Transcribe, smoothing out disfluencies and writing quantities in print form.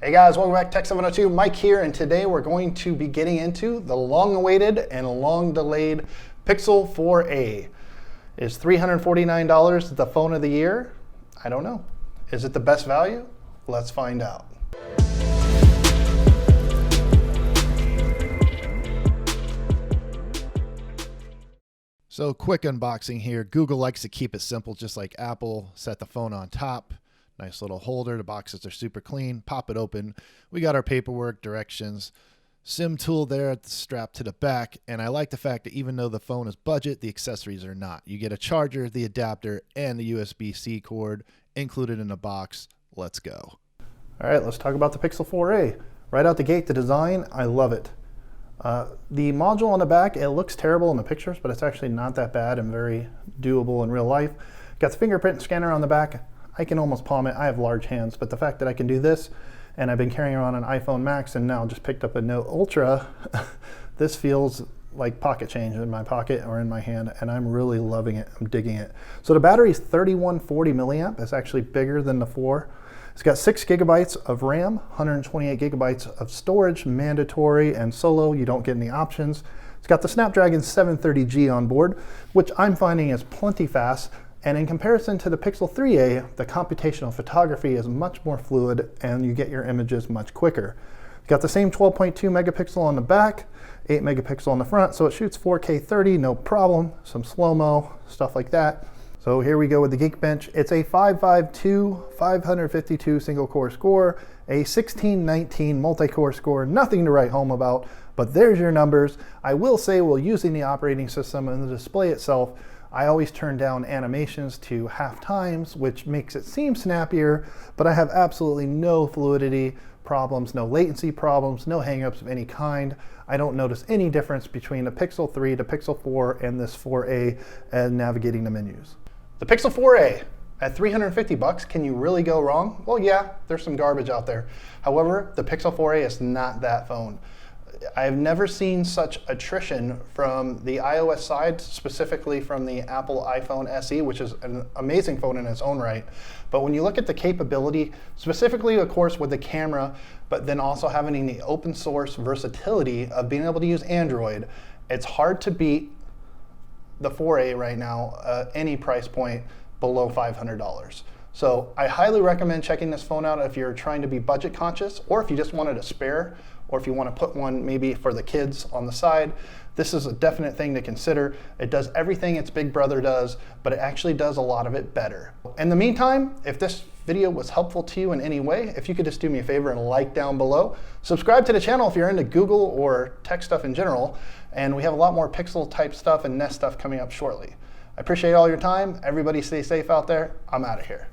Hey guys, welcome back to Tech 702. Mike here, and today we're going to be getting into the long-awaited and long-delayed Pixel 4a. Is $349 the phone of the year? I don't know. Is it the best value? Let's find out. So quick unboxing here. Google likes to keep it simple, just like Apple. Set the phone on top. Nice little holder. The boxes are super clean. Pop it open. We got our paperwork, directions, SIM tool there at the strap to the back. And I like the fact that even though the phone is budget, the accessories are not. You get a charger, the adapter, and the USB-C cord included in the box. Let's go. All right, let's talk about the Pixel 4a. Right out the gate, the design, I love it. The module on the back, it looks terrible in the pictures, but it's actually not that bad and very doable in real life. Got the fingerprint scanner on the back. I can almost palm it. I have large hands, but the fact that I can do this, and I've been carrying around an iPhone Max and now just picked up a Note Ultra, this feels like pocket change in my pocket or in my hand, and I'm really loving it. I'm digging it. So the battery is 3140 milliamp. It's actually bigger than the 4. It's got 6 gigabytes of RAM, 128 gigabytes of storage, mandatory and solo. You don't get any options. It's got the Snapdragon 730G on board, which I'm finding is plenty fast. And in comparison to the Pixel 3a, the computational photography is much more fluid and you get your images much quicker. It's got the same 12.2 megapixel on the back, 8 megapixel on the front, so it shoots 4K 30, no problem. Some slow-mo, stuff like that. So here we go with the Geekbench. It's a 552, 552 single core score, a 1619 multi-core score, nothing to write home about, but there's your numbers. I will say, while using the operating system and the display itself, I always turn down animations to half times, which makes it seem snappier, but I have absolutely no fluidity problems, no latency problems, no hangups of any kind. I don't notice any difference between the Pixel 3, the Pixel 4, and this 4a and navigating the menus. The Pixel 4a at $350, can you really go wrong? Well, yeah, there's some garbage out there. However, the Pixel 4a is not that phone. I've never seen such attrition from the iOS side, specifically from the Apple iPhone SE, which is an amazing phone in its own right. But when you look at the capability, specifically, of course, with the camera, but then also having the open source versatility of being able to use Android, it's hard to beat the 4a right now, any price point below $500. So I highly recommend checking this phone out if you're trying to be budget conscious, or if you just wanted a spare, or if you want to put one maybe for the kids on the side. This is a definite thing to consider. It does everything its big brother does, but it actually does a lot of it better. In the meantime, if this video was helpful to you in any way, if you could just do me a favor and like down below. Subscribe to the channel if you're into Google or tech stuff in general, and we have a lot more Pixel type stuff and Nest stuff coming up shortly. I appreciate all your time. Everybody stay safe out there. I'm out of here.